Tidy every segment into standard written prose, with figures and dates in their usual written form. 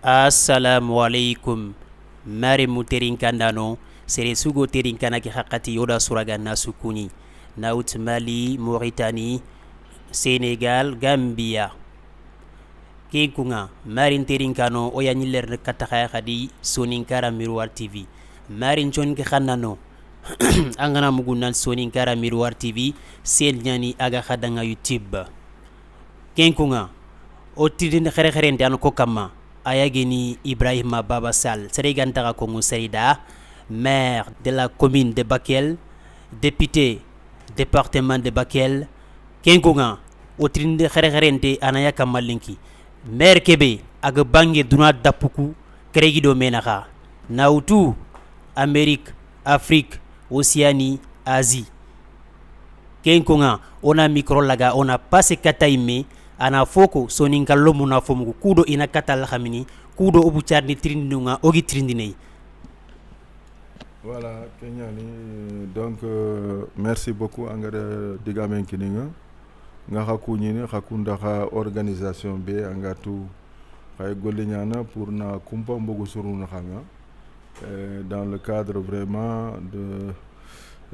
assalamu alaikum mari mu terinkandano sere sugo terinkana ki hakati yoda suraga nasu kuni naut Mali, Mauritanie, Sénégal, Gambia kenkunga mari terinkano o yanyiler katakaya khadi Soninkara Miroir TV mari nchon ki khanano angana mugunan Soninkara Miroir TV sel nyani aga khadanga YouTube kenkunga o tidin khere khere ndano ko kama ayageni Ibrahima Baba Sall Serigantara Kongo Serida, maire de la commune de Bakel, député département de Bakel, Kengonga, Otrinde Kherente Anaya Kamalinki, maire Kebe, Agabange Duna Dapuku, Kregido Menaka, Nautu, Amérique, Afrique, Océanie, Asie. Kengonga, on a micro laga, on a passé Kataime, ana foko soninka lomu na fomu kudo ina katal khamini kudo obucharni trindunga ogi trindinei. Voilà Kenyani, donc merci beaucoup angara digamen kininga nga hakunyini hakunda ha organisation be angatu hay gollenyana pour na kumpa mbogo suruna khanga dans le cadre vraiment de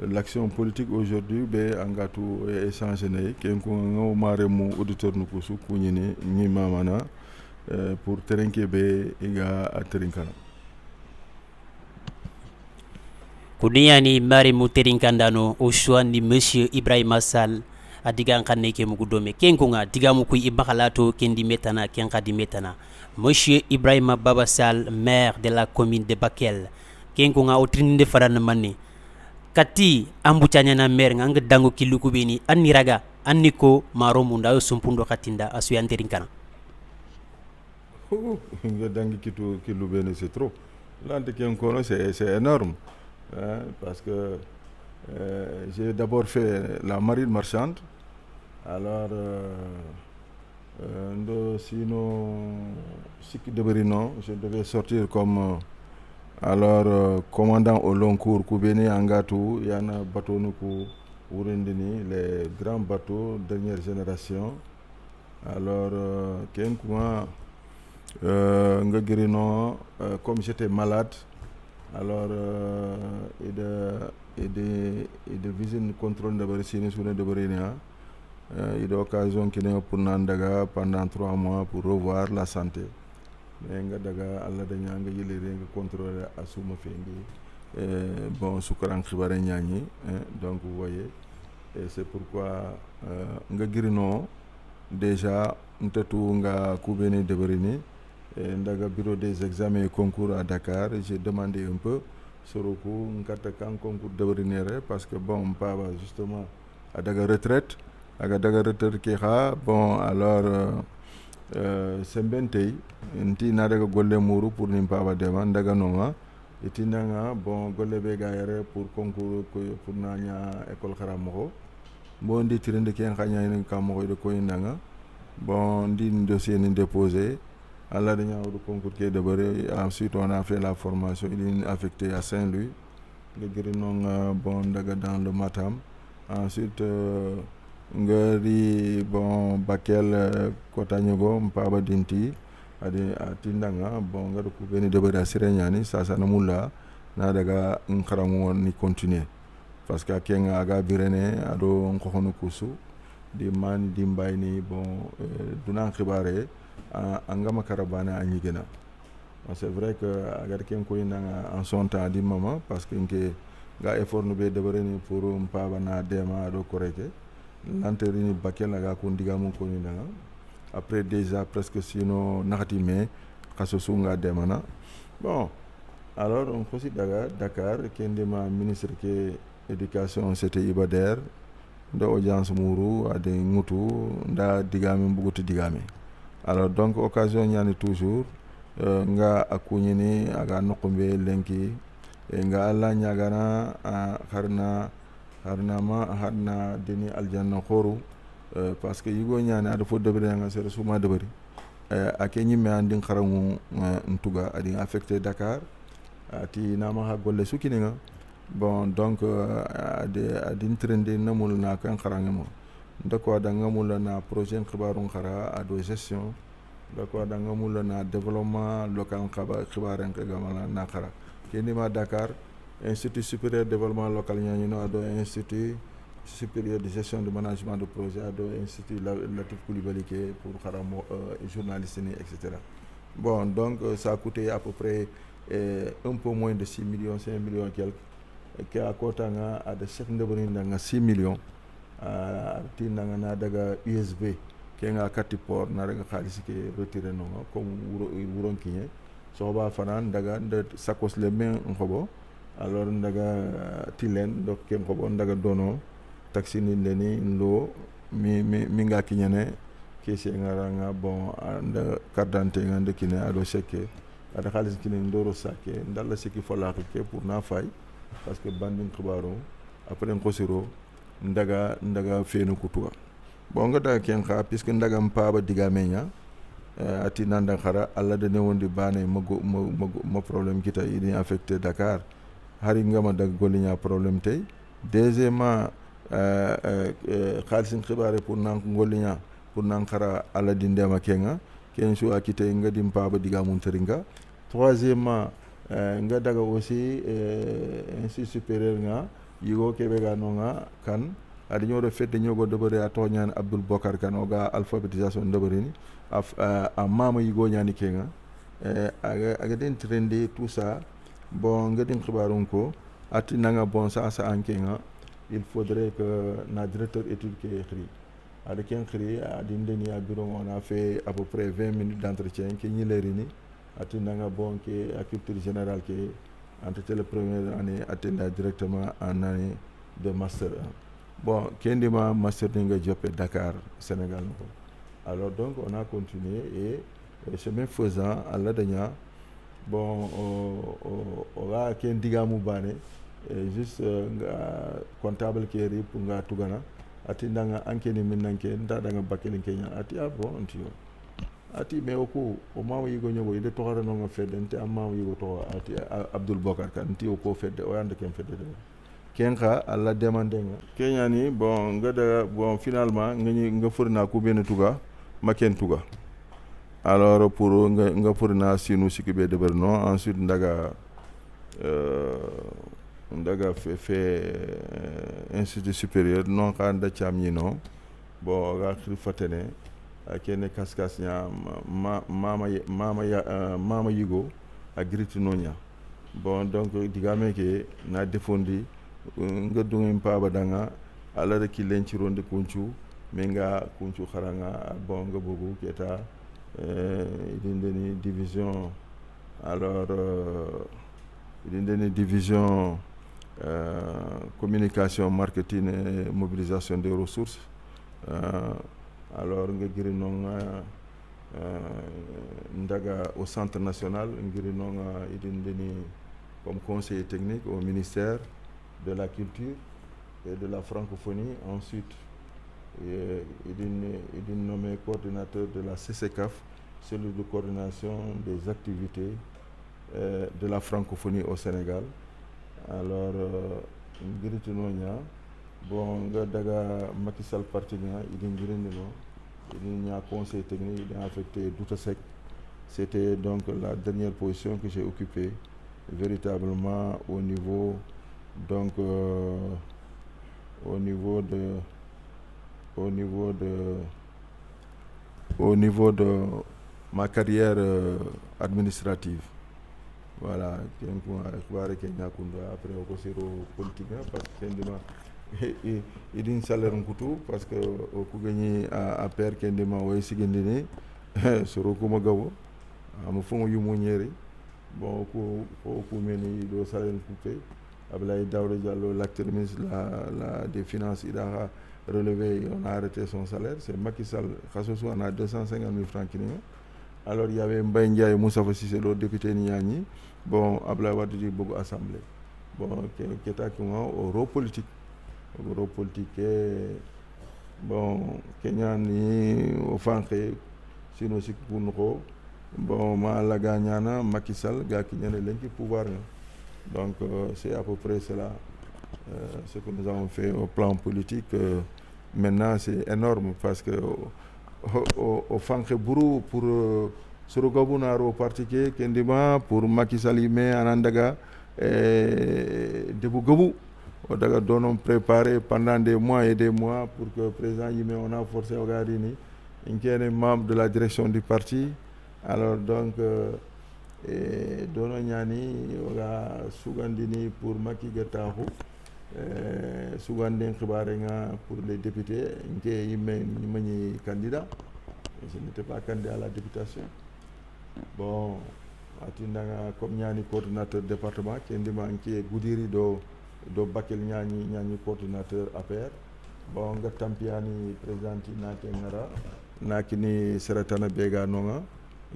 l'action politique aujourd'hui be angatu échange né kenko ngo mare mu auditeur nu kusu kunyini ni mamana pour terenke be iga aterinkana kudiyani mare mu terinkandano au choix ni monsieur Ibrahima Sall adigan kanne ke mu gudome kenko nga digamu ku ibakalato kendi metana kenka di metana monsieur Ibrahima Baba Sall maire de la commune de Bakel kenko nga otrinde farana manni kati ambuchanya na mer nga dango kiluku beni aniraga anniko maro munda yo sumpundo katinda asu yanterinkana nga dangi kilu beni c'est trop lante ken kono c'est énorme parce que j'ai d'abord fait la marine marchande alors sinon sik de Berino je devais sortir comme alors commandant au long cours Koubeni Angatu yana bateau nuku urindini les grands bateaux dernière génération alors ken kuma ngagirino comme j'étais malade alors et de visite contrôle de Bersini sur de Berina il y a occasion qui n'est pour nandaga pendant 3 mois pour revoir la santé mais nga daga alla daña nga yelere nga contrôler asuma fengi bon sukaran khibare ñañi donc vous voyez et c'est pourquoi nga girino déjà ntatu nga kubeni deberini ndaga bureau des examens et concours à Dakar j'ai demandé un peu soroku ngata kan concours deberini parce que bon papa justement à daga retraite ki ha bon alors sembentey nti nadaga golle muru pour nimpaba dema ndaga nonga itinanga bon golle be gaere pour concours pour nanya école kharamoko bon ndi tirinde ken khanya ni kamoko de ko indanga bon ndi dossier ni déposé alla de nyaawu concours ke de bare ensuite on a fait la formation il est affecté à Saint-Louis le grinong bon ndaga dans le Matam ensuite ngari bon Bakel Kotanyogo mpaba dinti ade atindanga bon ngado ku beni debere asirenyani sasa na mulla na daga nkarango ni continuer parce que kenga aga birene ado nkohono kusu di man di mbayni bon dunan khibare angama karabana anyigena c'est vrai que agar ken ko inanga en son temps di mama parce que nke ga effort no be debere ni pour mpaba na dema ado koreke lanterini Bakel aga ko ndigamu ko ni danga après déjà presque sinon nakati mais kaso sunga demana bon alors on aussi Dakar kendema ministre ke éducation c'était Ibader de audience muru ade ngutu nda digame mbugutu digame alors donc occasion nyani toujours nga akunyini aga nokombe lenki nga alla nyagana harna deni aljanna khoru parce que yigo nyane ada fo debre nga sere suma debari akenyi me andin kharangu ntuga adi affecté Dakar ati nama ha golle sukini nga bon donc adin trende namul na kan kharangemo ndako da ngamul na projet khibarun khara ado gestion d'accord danga mulla na développement local khibaren ke gamala nakara kendima Dakar institut supérieur de développement local ñañino ado institut supérieur de gestion de management de projet ado institut Latif Coulibaly ke pour kharamo journaliste ni etc. Bon donc ça a coûté à peu près un peu moins de 6 millions 5 millions quelques ke a kota nga ada chef ndeboni nga 6 millions ti nga na daga USB ke nga kati port na daga khalis ke retiré no comme wuron kiñe so ba fanan daga de sakos le men ngobo alors ndaga tilen donc ke ngobo ndaga dono taxi ni leni ndo mi nga kiñane kesi nga bon anda carte d'identité nga de kine ado cheke ada khalis kine ndoro sake ndalla siki fola ke pour na fay parce que bandin khibaro après ngosiro ndaga fenu kutuwa bon nga daga ken kha puisque ndaga mpaba digamenya ati nanda khara alla de newondi bane mo problème kita ini affecté Dakar hari ngama dag golinya problème tay deuxièmement khalsin khibare pour nan golinya pour nan khara alla dindema kenga ken su akite ngadi mpaba digamun teringa troisièmement nga daga aussi institut supérieur nga yigo kebe ga no nga kan adi ñoo do fedde ñogo dobere a toñan Abdoul Bokar kan oga alphabétisation dobere ni a mama yigo ñani kenga aga den trende tout ça bon nga den xibarun ko ati nanga bon ça anke nga il faudrait que na directeur étude ke écrit adi ken écrit adi ndeni a bureau on a fait à peu près 20 minutes d'entretien ke ñi lerini ati nanga bon ke à culture générale ke entre la première année atteindre directement en année de master 1. Bon, kendima master ninga jopé Dakar, Sénégal. Alors donc on a continué et chemin faisant à la dernière, bon, on a kendiga moubane, juste comptable qui est pour nga tugana, ati nanga ankeni minanke ndanga bakeli Kenya, ati bon ntio. Ati me oko o mawo yigo nyogo ide to hara no nga fedde nte amawo yigo to ati Abdoul Bokar kan nti oko fedde o yande ken fedde de kenka alla demande nga Kenya ni bon ngada bon finalement nga furna ku ben tuga maken tuga alors pour nga furna sinu sikibe de berno ensuite ndaga fait institut supérieur non ka nda chamni no bon ga khifatene kene kaskas nya mama yigo a griti nonya bon donc digame ke na defondi nga dungin paba danga ala de kilen ci ronde kunchu menga kunchu kharanga bon nga bogu keta idindeni division alors idindeni division communication marketing et mobilisation des ressources alors nga giri nonga ndaga au centre national ngiri nonga idindeni comme conseiller technique au ministère de la culture et de la francophonie. Ensuite il est nommé coordinateur de la CCCAF, cellule de coordination des activités de la francophonie au Sénégal. Alors ngiri tinonya bon nga daga Macky Sall parti nga il y a conseil technique, il a affecté Douta Sec. C'était donc la dernière position que j'ai occupée véritablement au niveau donc au niveau de ma carrière administrative. Voilà, après au conseil politique parce que il din salaire ngutu parce que ko gagné à père kendima way sigendini soro ko magawo am fongo yumo ñeri bon ko meni do salaire coupé Abdoulaye Daouda Diallo l'acteur ministre des finances il a relevé, on a arrêté son salaire, c'est Macky Sall Khassosu on a 250 000 francs qui alors il y avait Mbaye Ndiaye Moussa Cissé le député Niani bon Abdoulaye Wade di beaucoup assemblée bon qui est au rôle politique bon Kenya ni au fanké sino sik pour bon ma la gagnana Macky Sall ga ki ñene len ci pouvoir donc c'est à peu près cela ce que nous avons fait au plan politique maintenant c'est énorme parce que o fanke buru pour sorogabunaro parti ke kendima pour Macky Sall yime anan daga debu gabu o daga donon préparé pendant des mois et des mois pour que président yime on a forcé o garini inkene membre de la direction du parti alors donc dono ñani oga sugandini pour Macky gatahu suganden xibare nga pour les députés nke yimme ñi candidat je n'étais pas candidat à la députation bon atindanga comme ñani coordinateur département kendima nke Goudiri do Bakel ñani coordinateur APR bon nga tampiyani présidente nate ngara nakini seratana bega nonga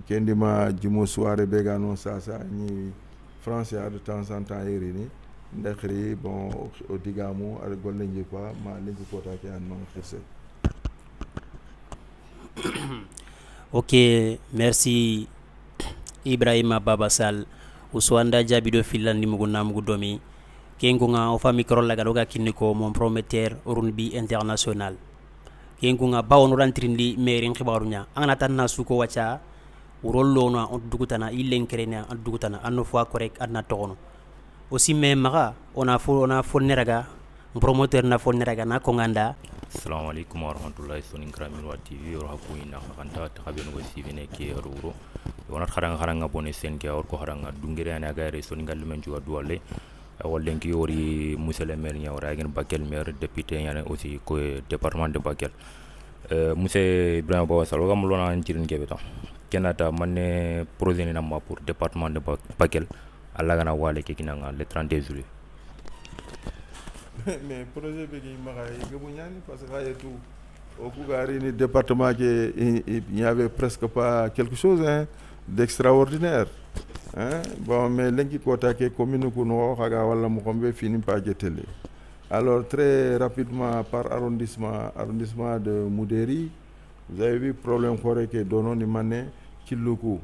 kendima jumo soirée bega non sasa ni français de temps en temps yerini ndaxri bon o digamu ar golle nji quoi ma lenki kota ke an non xisse. Ok, merci Ibrahima Baba Sall uswanda jabido filandi mugu namugu domi kengunga o fami krol laga doga kiniko mon prometteur urunbi international kengunga bawon rantrindi merin khibarunya angana tanna suko wacha urollo no on dugutana illen kerena on dugutana anno fois correct adna tono aussi même maga ona fo neraga promoteur na fo neraga na ko nganda. Assalamu alaikum warahmatullahi sonin kramin wa TV or haku ina khanta takhabeno go sivene ke ruro wonat kharanga bone sen ke or ko kharanga dungere ana gaire sonin galmen juwa duwale wallen ki yori monsieur le maire nyawra gen Bakel maire député yana aussi ko département de Bakel monsieur Ibrahima Baba Sall gam lona cirin kebe ta kenata manne projet ni namma pour département de Bakel alla gana wale ke kinanga le 32 juillet. Mais projet be gi maxay gabu ñani parce que ay tout au Kougari ni département que il n'y avait presque pas quelque chose d'extraordinaire bon mais lenki kota ke commune ko no xaga wala mo xombe fini pa jetele alors très rapidement par arrondissement de Moudéri vous avez vu problème xore ke dono ni mané killuku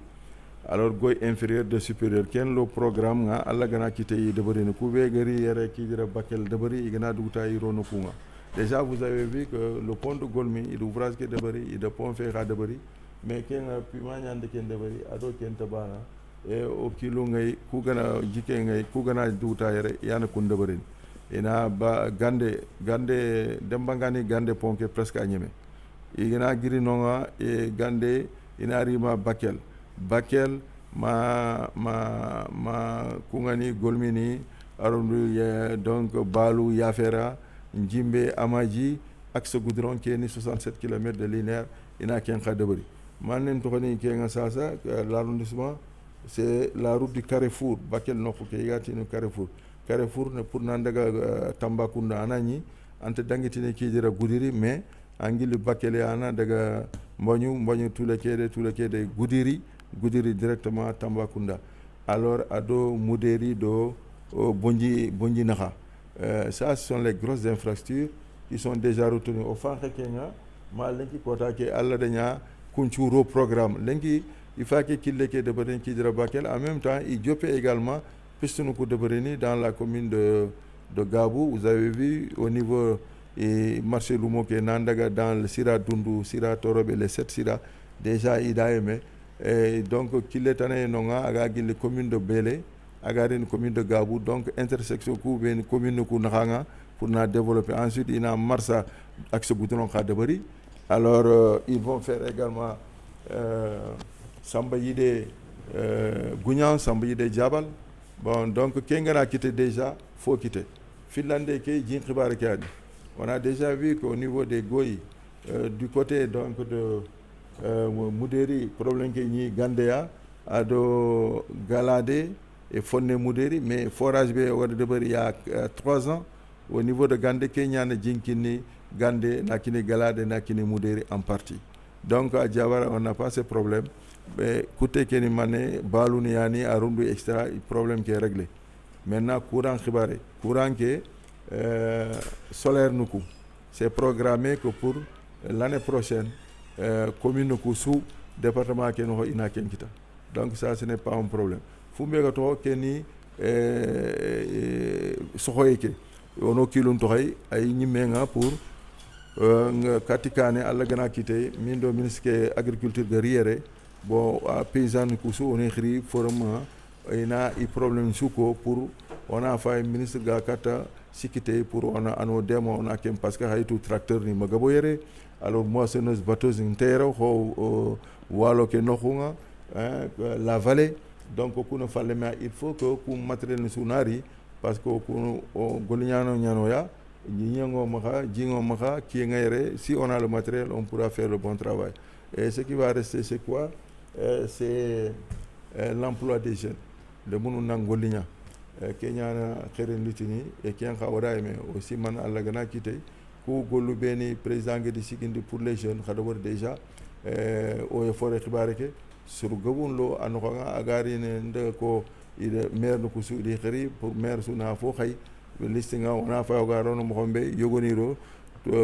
alors goy inférieur de supérieur ken lo programme nga alla gana kité yi debari ne kube gari yere ki dira Bakel debari igana duguta yi rono kunga déjà vous avez vu que le pont de Golmi il ouvrage ke debari il de pont fait ra debari mais ken pima nyande ken debari ado ken tabana e o kilo ngay ku gana jike ngay ku gana duguta yere yana kun debari ina ba gande dembangani gande pont ke presque anyeme igana giri nonga e gande ina rima Bakel ma kungani Golmini arundu donc Balu Yafera Njimbe Amaji axe goudron qui est 67 km de linéaire ina ken khadabari manen to ni kenga sasa l'arrondissement c'est la route du Carrefour Bakel no ko yati no Carrefour ne pour nandaga Tambacounda anani ante dangitine ki dira Goudiri mais angili Bakel ana daga mbognu tous les quais Goudiri directement à Tambacounda. Alors, ado Moudéri do Bonji Naha. Ça, ce sont les grosses infrastructures qui sont déjà retenues. Au fond, ma lenki kota ke alla denya kunchuro programme. Lenki il faut qu'il le de Beren qui de Bakel. En même temps, il diopé également Pistonuku de Bereni dans la commune de Gabou. Vous avez vu au niveau marché Lumo ke Nandaga dans le Sira Dundu, Sira Torobe, les 7 Sira déjà il a aimé. Et donc qu'il est année nonga aga gil commune de Bélé aga une commune de Gabou donc intersection ku ben commune ku naxanga pour na développer ensuite il a marsa axe goudron ka debari alors ils vont faire également Samba Yide Gougnan Samba Yide Diabal bon donc kengana quitté déjà faut quitter finlandais ke jin xibar ke adi on a déjà vu qu'au niveau des Goyi du côté donc de Moudéri problème que ni Gandéa ado Galade et Fonne Moudéri mais forage be wad de bari il y a 3 ans au niveau de Gandé Kenya na jinkini Gandé nakini Galade nakini Moudéri en partie donc à Diawara on n'a pas ce problème mais côté keni mané baluni yani arundu extra problème qui est réglé maintenant courant khibare courant que solaire nuku c'est programmé que pour l'année prochaine commune ko sous département ken ho ina ken kita donc ça ce n'est pas un problème fumbe ga to keni sohoyeke ono kilun to hay ay nyimenga pour katikane alla gana kite min do ministre ke agriculture de riere bon paysan kusu on khiri forum ina i problème suko pour on a fait ministre ga kata sikite pour on a ano demo on a kem parce que haytu tracteur ni magabo yere alors moissonneuse batteuse intero ho walo ke nokhunga la vallée donc kuno falle mais il faut que ku matériel sunari parce que kuno golignano nyano ya jingo maka qui ngayre si on a le matériel on pourra faire le bon travail et ce qui va rester c'est quoi c'est l'emploi des jeunes de munu nangoligna kenya na kheren litini et kien khawara mais aussi man alla gana kité ku golu beni président ngedi sikindi pour les jeunes khada war déjà o fore khibareke sur gabunlo anoka agari ne nde ko ide maire no kusu di khari pour maire suna fo khay listinga ona fa garono mo xombe yogoniro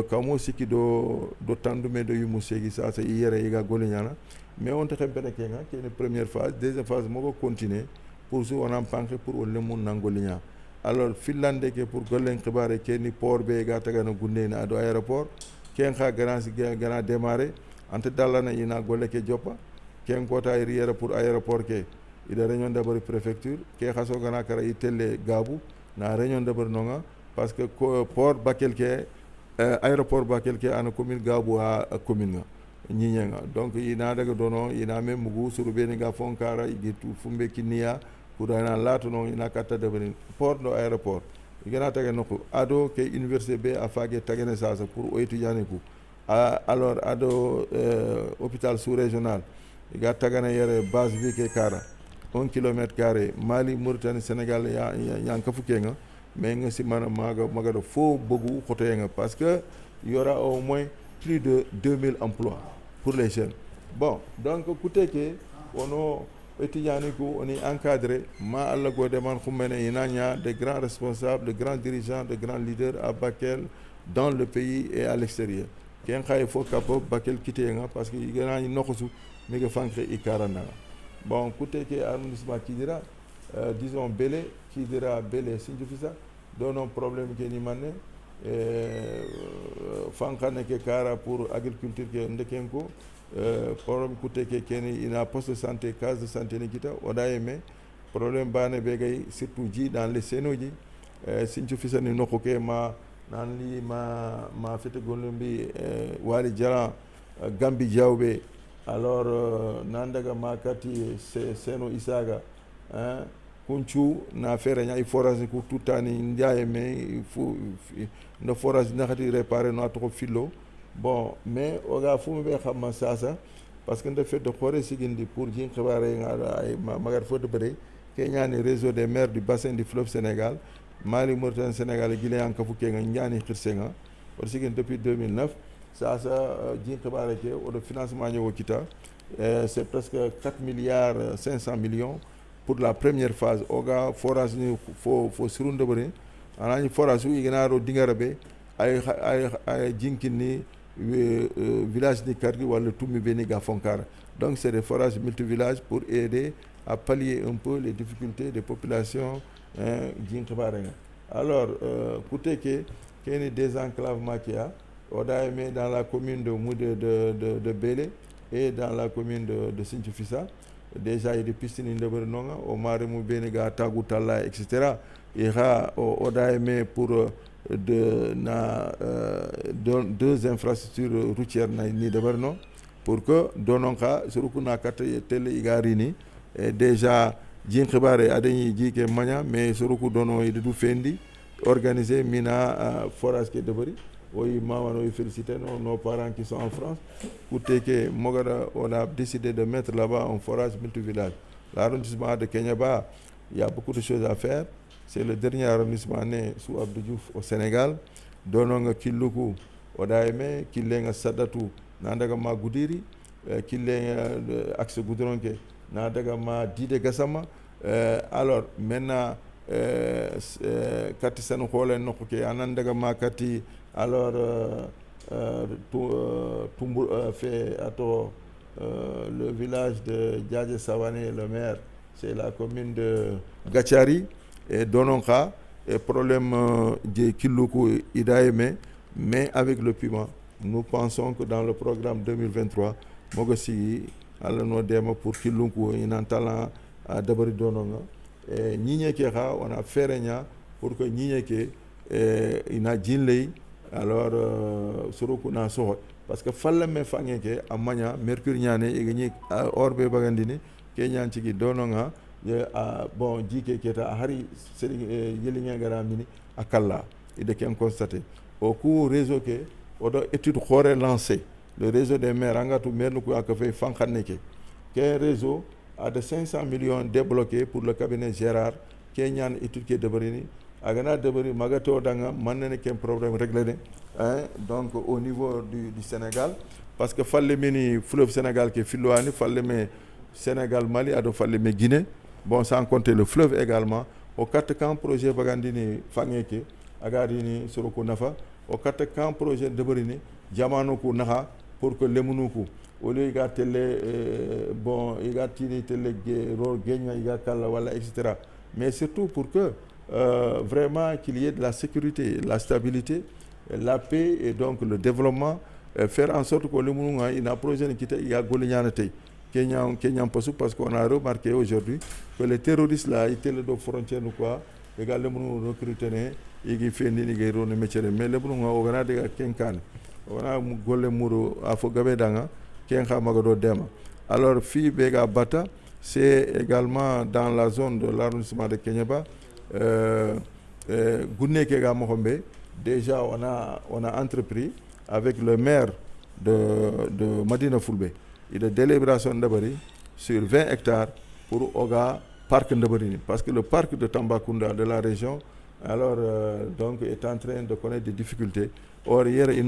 kamo siki do tandume do yumu segi sa yere iga golignana mais on te xembene kenga kene première phase deuxième phase moko continuer pour su on en panke pour le mun nangoligna alors finlande ke pour golen xibare keni port be ga tagana gunde na do aéroport ken xa gana démarrer ante dalana ina golle ke joppa ken kota riera pour aéroport ke ida réunion d'abord préfecture ke xaso gana kara itelle gabu na réunion d'abord nonga parce que port bakel ke aéroport bakel ke ana commune gabu a commune ñiñenga donc ina daga dono ina même mugu suru beni ga fonkara igitu fumbe kinia pour ana lato no ina kata de port no aéroport igana taga noko ado ke université be afage tagene sasa pour o étudiant ku alors ado hôpital sous régional iga tagana yere base bi ke kara 1 kilomètre carré Mali Mauritanie Sénégal ya kafu kenga mais nga si mana maga do fo bogu khotenga parce que il y aura au moins plus de 2000 emplois pour les jeunes. Bon, donc écoutez que on étudiants on est encadré ma alla go demande khumene inanya de grands responsables, de grands dirigeants, de grands leaders à Bakel dans le pays et à l'extérieur. Ken khay fo kapo Bakel kitenga parce que igana ni noxusu mi ga fankre ikarana. Bon, écoutez que arrondissement qui dira disons Belé qui dira Belé Sinjufisa donne un problème que ni mané fankane ke kara pour agriculture ke ndekenko problème kute ke keni ina poste de santé case de santé ni kita oda yeme problème bane be gay surtout ji dans les senoji sinchu fisani noko ke ma nan li ma fete golumbi wali jara gambi jawbe alors nandaga makati seno isaga kunchu na fere nya forage ko tutani ndiaye mais faut no forage na khati réparer no to filo bon mais oga fumu be xamma sasa parce que nde fait de xore sigindi pour jin xibare nga ay magar fo de bere kenya ni réseau des maires du bassin du fleuve Sénégal Mali Mauritanie Sénégal Guinée ka fuke nga ñani xirsenga or sigindi depuis 2009 sasa jin xibare ke o de financement ñewo kita c'est presque 4 milliards 500 millions pour la première phase oga forage ni fo surunde bari anani forage u ignaro dingarabe ay jinkini village ni kargi wala tumi beni ga fonkara donc c'est des forages multi-villages pour aider à pallier un peu les difficultés des populations jinkabarenga alors écoutez que keni désenclavement qui a odaime dans la commune de Belé et dans la commune de Sinthiou-Fissa déjà il y a des piscines de Bernonga au Maremou Benega Tagutala etc. Il y a odaime pour deux infrastructures routières ni de Bernon pour que dononka surukuna kate tele igarini déjà jin khibare adeni jike manya mais suruku dono idu fendi organiser mina forage ke debari oui maman oui féliciter nos parents qui sont en France pour que Mogada on a décidé de mettre là-bas un forage multi-village. L'arrondissement de Kenyaba, il y a beaucoup de choses à faire. C'est le dernier arrondissement né sous Abdou Diouf au Sénégal. Dononga Kiluku, Odaime, Kilenga Sadatu, Nandagama Goudiri, Kilenga Axe Goudronke, Nandagama Dide Gassama. Alors maintenant, Kati Sanokhole Nokoke, Anandagama Kati, alors fait le village de Djadje Savané, le maire, c'est la commune de Gachari et Dononka, et problème de Kiluku Idaeme, Mais avec le piment, nous pensons que dans le programme 2023, Mogossi, Alano Dema pour Kilunku, Inantala, Dabari Dononga, Nigne Kera, on a fait pour que Nigne Ke, Ina Jinley, alors Soroku na Sohot. Parce que Falla me Fangeke, Amanya, Mercure Nyane, et Orbe Bagandini, Kenyan Chiki Dononga, bon, Dike Keta, Hari, Yelinga Garamini, Akalla, et de qui constaté. Au cours réseau que, odo étude khore lancé, le réseau des maires, Angatu maire nous a fait Fankaneke, qui est un réseau à de 500 millions débloqués pour le cabinet Gérard, Kenyan étude qui est de Brini, Agana de Brini, Magato Danga, Manene qui est un problème réglé, donc au niveau du Sénégal, parce que fallait mener fleuve Sénégal qui est Filouani, fallait mettre Sénégal, Mali, ado fallait mettre Guinée, bon sans compter le fleuve également, au 4 camps projet Bagandini Fangeke, Agadini Soroko Nafa, au 4 camps projet de Brini, Diamanoku Naha, pour que les Mounoukou, au lieu de télé, bon, il y a télé, etc. Mais surtout pour que vraiment qu'il y ait de la sécurité, la stabilité, la paix et donc le développement, faire en sorte que les Mounoukou, il y a un projet qui est à Golignanate. Kenyan parce qu'on a remarqué aujourd'hui que les terroristes là étaient les deux frontières ou quoi, également nous recruter ils fait ni les héros ne métier mais les bons on a des kenkan on a golle muro afogabe danga kenka magado dema. Alors fi bega bata c'est également dans la zone de l'arrondissement de Kenyaba Gouné Kega Mohombe. Déjà on a entrepris avec le maire de Madina Fulbe et de délibération d'Abari sur 20 hectares pour Oga Parc Ndabari. Parce que le parc de Tambacounda de la région alors, donc, est en train de connaître des difficultés. Or, hier, il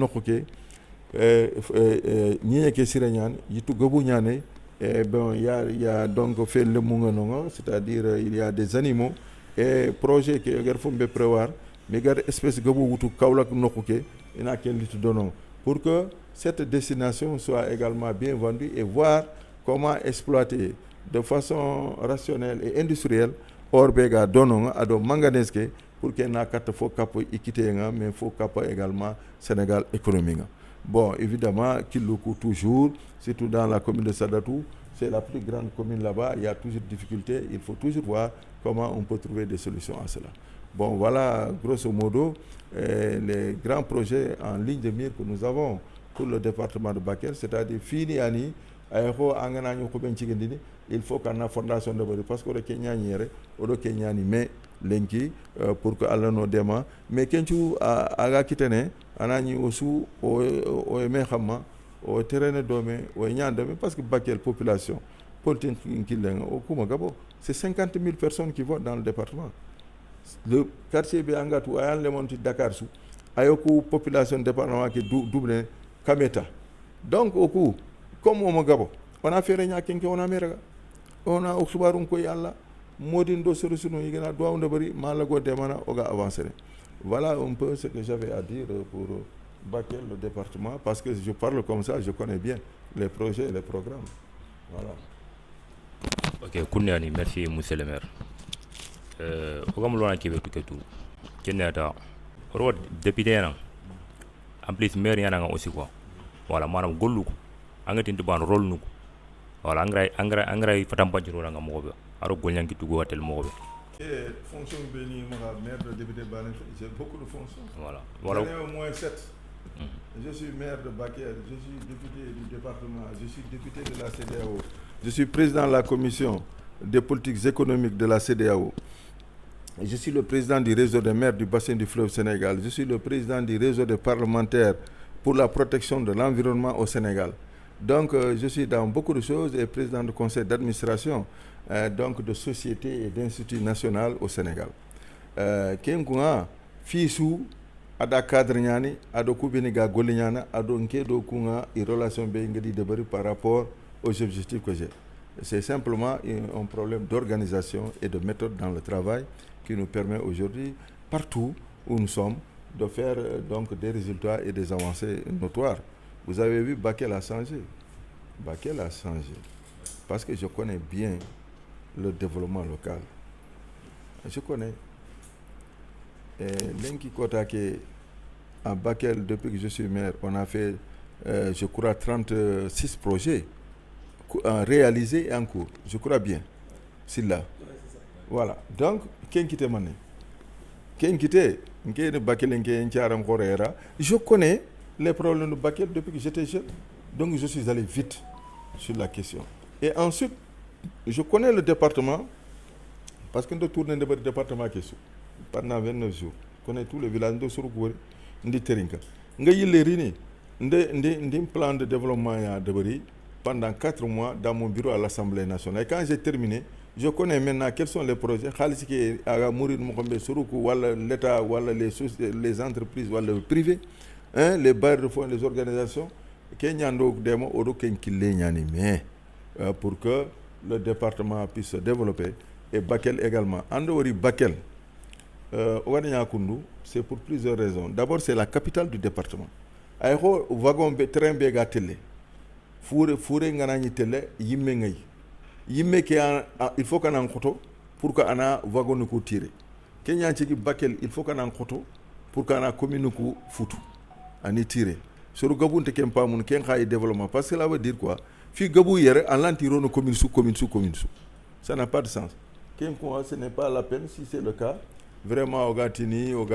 y a donc fait le Munganonga, c'est-à-dire il y a des animaux et projets qui sont prévoir, mais il y a des espèces de Kaulak Nokoke, il y a qui donnent pour que cette destination soit également bien vendue et voir comment exploiter de façon rationnelle et industrielle Orbega Dononga, Ado Manganeske, pour qu'il n'y ait pas de équité, mais il faut également Sénégal économique. Bon, évidemment, Kiloukou toujours, surtout dans la commune de Sadatou, c'est la plus grande commune là-bas, il y a toujours des difficultés, il faut toujours voir comment on peut trouver des solutions à cela. Bon, voilà, grosso modo, les grands projets en ligne de mire que nous avons pour le département de Bakel, c'est-à-dire Fini Ani, il faut qu'on ait une fondation de base parce que le Kenya le Kenya mais lenki pour que Allah nous déma mais quand tu as quitté anani aussi au mehama au terrain domaine au nyandame parce que Bakel population politique au Kumagabo c'est 50 000 personnes qui vont dans le département. Le quartier Béangatu a le monti Dakar sous ayoku population département qui double Kameta. Donc au coup comme au Magabo on a fait rien qu'un on a méré on a oxubarun ko yalla modine do solution yigena do on bari malago demana oga avancer. Voilà un peu ce que j'avais à dire pour Bakel le département parce que je parle comme ça, je connais bien les projets et les programmes. Voilà. OK, Kouniani, merci monsieur le maire. Ogam lona kibe tuketu. Kenata ro député na en plus maire yana aussi quoi. Voilà manam gollu ko angati ndu ban rôle nuko. Voilà engrais fatam banjiro nga mobe aro golnyanki tugo watel mobe et fonction béni maire de député Bané j'ai beaucoup de fonctions voilà j'en ai au moins 7 je suis maire de Bakel, je suis député du département, je suis député de la CEDEAO, je suis président de la commission des politiques économiques de la CEDEAO, je suis le président du réseau des maires du bassin du fleuve Sénégal, je suis le président du réseau des parlementaires pour la protection de l'environnement au Sénégal. Donc, je suis dans beaucoup de choses et président du conseil d'administration donc de sociétés et d'instituts nationaux au Sénégal. Kenkunga, Fisou, Ada cadre nyani, Ado Kubiniga Golignana, Ado Nkedo Kunga, et relation Bengedi Debari par rapport aux objectifs que j'ai. C'est simplement un problème d'organisation et de méthode dans le travail qui nous permet aujourd'hui, partout où nous sommes, de faire donc des résultats et des avancées notoires. Vous avez vu, Bakel a changé. Bakel a changé. Parce que je connais bien le développement local. Je connais. Lenki Kotake, à Bakel, depuis que je suis maire, on a fait, je crois, 36 projets réalisés et en cours. Je crois bien. C'est là. Voilà. Donc, qui est mané? Je connais les problèmes de Bakel depuis que j'étais jeune. Donc, je suis allé vite sur la question. Et ensuite, je connais le département, parce que nous tournons dans le département pendant 29 jours. Je connais tous les villages de Surugoué, de Terinka. Nous avons un plan de développement pendant 4 mois dans mon bureau à l'Assemblée nationale. Et quand j'ai terminé, je connais maintenant quels sont les projets. L'État, les entreprises, les privés, les bailleurs de fonds, les organisations, pour que le département puisse se développer. Et Bakel également. Andori Bakel, c'est pour plusieurs raisons. D'abord, c'est la capitale du département. Aïro wagon train bega télé. Foure ngana télé yimme ngay. Yimme ke il faut qu'on en koto pour que ana wagon ko tirer. Kenya ci Bakel il faut qu'on en koto pour que ana commune ko foutu. Ani tirer. Sur gabunte kempa mun ken xay développement parce que cela veut dire quoi? Fi gabu yere en l'antiro no commune sous commune sous commune sous. Ça n'a pas de sens. Ce n'est pas la peine si c'est le cas. Vraiment, au Gatini, au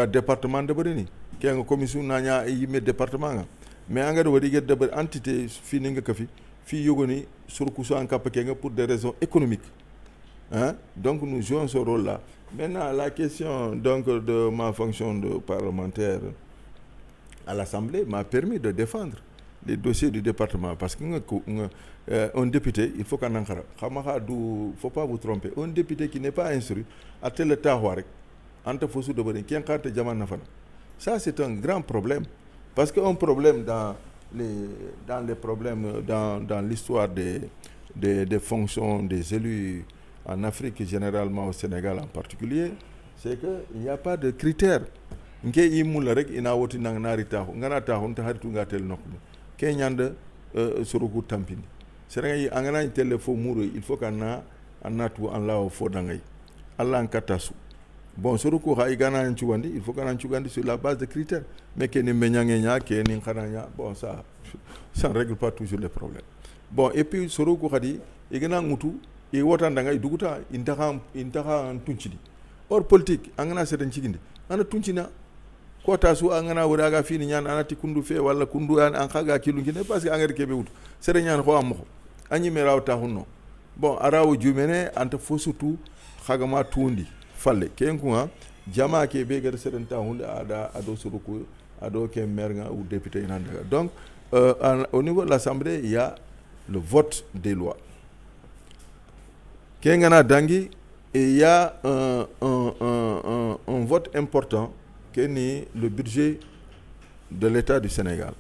département de Breni. Qui est une commission nanya et département. Mais en gros, il y a des entités fininga kafi, fi yogoni sur kuso en kapakenga pour des raisons économiques. Hein? Donc nous jouons ce rôle-là. Maintenant, la question donc de ma fonction de parlementaire à l'Assemblée m'a permis de défendre les dossiers du département parce qu'un député, il faut qu'on en parle. Il ne faut pas vous tromper. Un député qui n'est pas instruit, à tel état, ça c'est un grand problème. Parce qu'un problème dans l'histoire des fonctions des élus en Afrique, généralement au Sénégal en particulier, c'est qu'il n'y a pas de critères. Kenyande suruku tampini serenga angana itelle fo muru il faut qu'ana anatu an lawo fo dangay Allah en katasu bon suruku ha igana nchuwandi il faut qu'ana nchuwandi sur la base de critères mais que ni menyangenya que ni khananya bon ça ne règle pas toujours les problèmes bon et puis suruku khadi igana ngutu e wota dangay duguta intaha tunchidi or politique angana seden chigindi ana tunchina kota su angana wuraga fini nyan anati kundu fe wala kundu an khaga kilu ngine parce que angari kebe wut sere nyan ko amko anyi meraw ta hunno bon arawo jumene anta fosutu khaga ma tundi falle kenkuwa jama ke be gar sere ta hunde ada ado suruku ado ke merga ou député inandaga donc au niveau de l'Assemblée il y a le vote des lois kengana dangi et il y a un vote important ni le budget de l'État du Sénégal.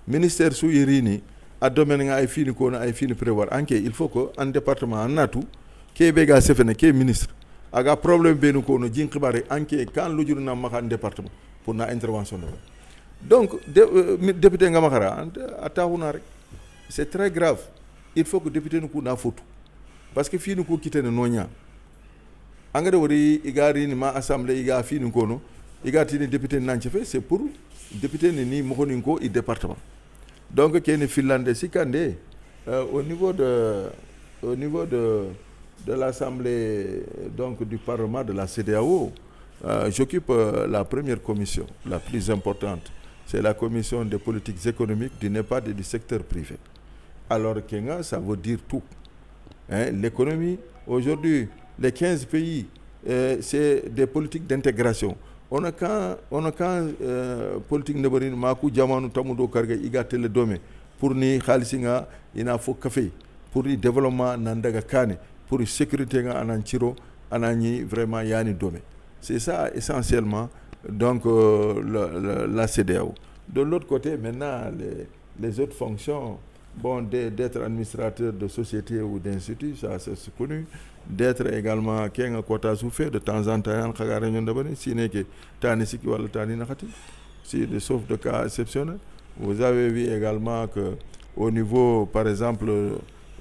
Ministère sous Irini a domaine ay fini ko na ay fini prévoir anke il faut que un département en natu ke be ga sefene ke ministre aga problème benu ko no jin xibare anke kan lu jurna ma xan département pour na intervention donc député nga maxara atahuna rek c'est très grave il faut que député nu ko na fotu parce que fini ko kitene nonya angade wori igari ni ma assemblée iga fini ko no igati ni député nanchefe c'est pour député ni mokoninko et département donc qui est finlandais sikande au niveau de l'Assemblée donc du Parlement de la CEDEAO j'occupe la première commission la plus importante c'est la commission des politiques économiques du NEPAD et du secteur privé alors Kenya ça veut dire tout hein, l'économie aujourd'hui les 15 pays c'est des politiques d'intégration on a quand politique ne maku jamanu tamudo karga igatele dome pour ni khalisinga ina fo café pour le développement nandaga kane pour sécurité nga ananchiro anani vraiment yani dome c'est ça essentiellement donc la CEDEAO de l'autre côté maintenant les autres fonctions bon d'être administrateur de société ou d'institut ça c'est connu d'être également kenga quota souffert de temps en temps khagara nyon dabani sine ke tani siki wala tani nakati si sauf de cas exceptionnels vous avez vu également que au niveau par exemple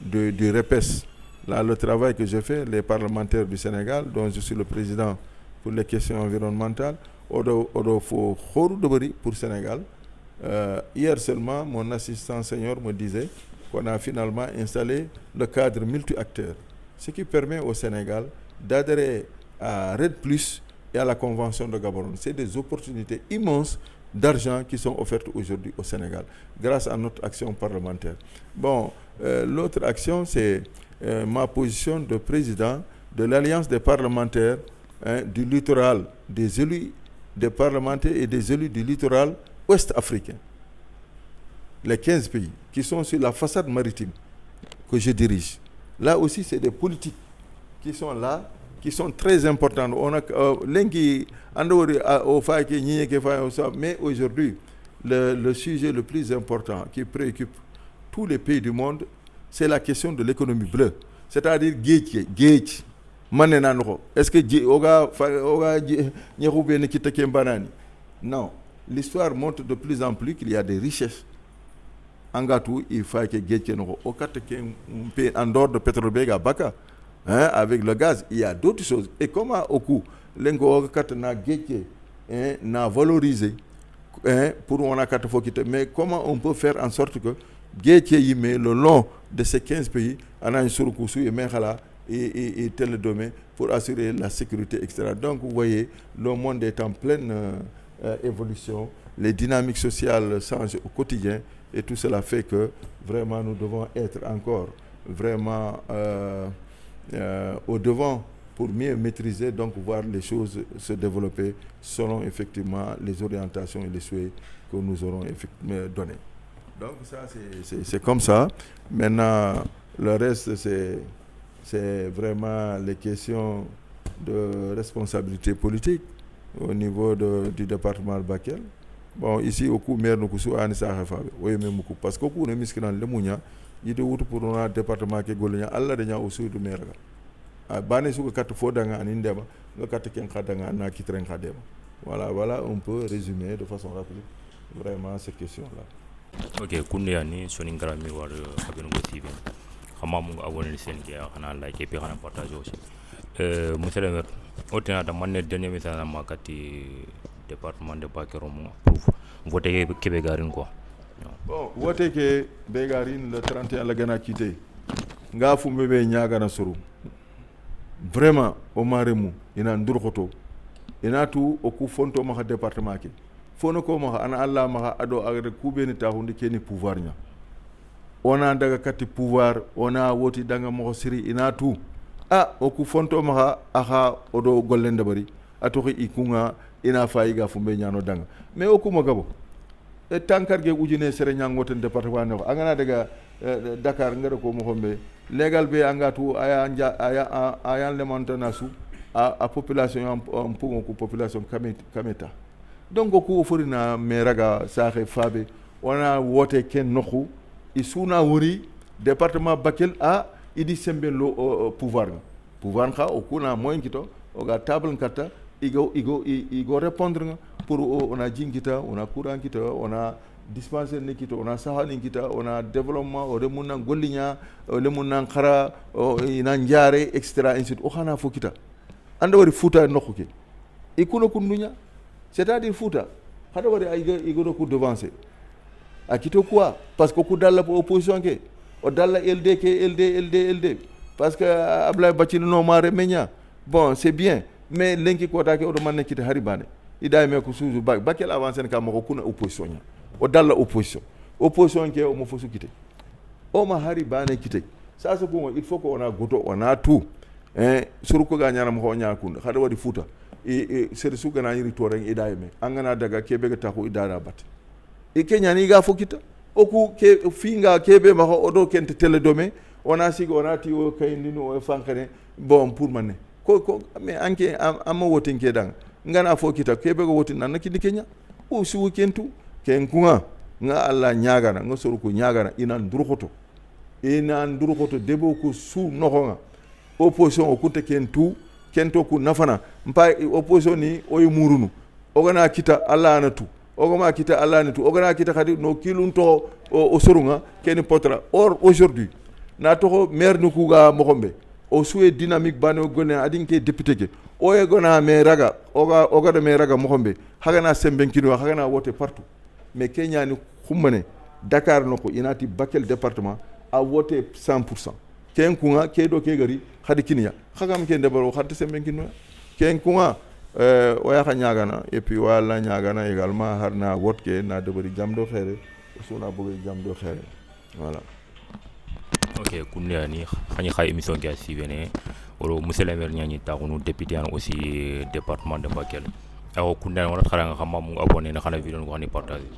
du REPES là le travail que je fais les parlementaires du Sénégal dont je suis le président pour les questions environnementales odo fo khoru de bari pour Sénégal. Hier seulement mon assistant senior me disait qu'on a finalement installé le cadre multi-acteurs, ce qui permet au Sénégal d'adhérer à RED+ et à la Convention de Gaborone. C'est des opportunités immenses d'argent qui sont offertes aujourd'hui au Sénégal grâce à notre action parlementaire. Bon, l'autre action, c'est ma position de président de l'Alliance des parlementaires du littoral, des élus des parlementaires et des élus du littoral ouest-africain. Les 15 pays qui sont sur la façade maritime que je dirige. Là aussi, c'est des politiques qui sont là, qui sont très importantes. On a mais aujourd'hui, le sujet le plus important qui préoccupe tous les pays du monde, c'est la question de l'économie bleue. C'est-à-dire gauge. Est-ce que non, l'histoire montre de plus en plus qu'il y a des richesses. En Gatou, il faut que au pays en dehors de pétrole à Baka, avec le gaz, il y a d'autres choses. Et comment au coup, n'a valorisé pour on a mais comment on peut faire en sorte que le long de ces 15 pays, on a une surcoussou et tel domaine pour assurer la sécurité, etc. Donc vous voyez, le monde est en pleine évolution, les dynamiques sociales changent au quotidien et tout cela fait que vraiment nous devons être encore vraiment au devant pour mieux maîtriser, donc voir les choses se développer selon effectivement les orientations et les souhaits que nous aurons donnés. Donc ça c'est comme ça. Maintenant le reste c'est vraiment les questions de responsabilité politique au niveau du département de Bakel. Bon, ici, au coup, maire, nous sommes oui, mais parce qu'au coup, nous sommes le Mounia, il est où pour un département qui est Golien, Allah de Nia au sud de maire. À Banesou, le 4 fois dans un indéma, le 4 qui est en qui traîne Kadema. Voilà, on peut résumer de façon rapide vraiment ces questions-là. Ok, Koundéani, Soningra Miwar, Kabino TV. Hamamu abonné sen ki xana like et puis xana partager aussi monsieur le maire autant da man dernier message ma kati département de Bakeromo pour voter Kébé Garine quoi. Bon, voter Kébé Garine le 31 la gana quitté nga fu mbebe ñaga na suru vraiment o maremu ina ndurkoto ina tu o ku fonto ma département ki fono ko ma ana Allah ma ado agre kubeni ta hundi keni pouvoir nya on a daga kati pouvoir on a woti danga mo siri ina tu o ku fonto ma aha odo gollende bari atoki ikunga ina fayiga fumbe nyano danga mais o ku magabo e tankar ge ujine sere nyangoten département no angana daga Dakar ngara ko mo hombe legal be angatu aya le montana su a population en pour ko population kameta donc ko forina meraga saxe fabe on a wote ken noxu isuna wuri département Bakel idi semben lo pouvoir ka o kuna moyen kito o ga table kata igo répondre pour on a jingita on a courant kita on a dispensaire ni kita on a sahani kita on a développement o de munna gollinya o le munna khara o ina njare etc ainsi o khana fo kita anda wari futa nokuke ikuno kundunya c'est-à-dire futa hada wari ay igo ko devancer akito quoi parce que ku dalla opposition ke o dalla LD parce que Ablaye Bacci no mare menya bon c'est bien mais lenki ko take o do manne kiti haribane iday me ko suju Bakel avancer ka mako kuna opposition nya o dalla opposition ke o mo fosu kite o ma haribane kite ça c'est pour il faut qu'on a goto on a tout sur ko ga nyana mo nya kun hada wadi futa e ser su gana yiri to ren iday me angana daga kebe ga tako idara bat e kenya ni ga fokita oku ke finga kebe ma odo kente tele dome ona sigo ona ti o kayndino o fankane bon pour mané ko mais anke amma wotin ke dang ngana fokita kebe go wotin nan ki dikenya o su kentu ken kunga nga alla nyagana nga soru ko nyagana ina ndurkoto debo ko su nohonga opposition o kunte kento ku nafana mpa opposition ni o yumurunu ogana kita alla anatu ogama kita alla anatu ogana kita khadi no kilunto o sorunga ken potra or aujourd'hui na to maire nu kuga mohombe o suwe dynamique bane o gone adin ke député ke o e gona me raga oga de me raga mo xombe hagana semben kino hagana wote partout mais Kenya ni xummane Dakar noko inati Bakel département a wote 100% ken kunga ke do ke gari hadi kinya hagam ke ndebaro hadde semben kino ken kunga o ya nyagana et puis wala nyagana également harna wote ke na debari jamdo xere suna bëgg jamdo xere voilà. Ok, kunde ni xani xay émission ki asivene oro monsieur le maire ñani taxunu député aussi département de Bakel aw kunde wala xara nga xam mu abonné na xana vidéo ko xani partager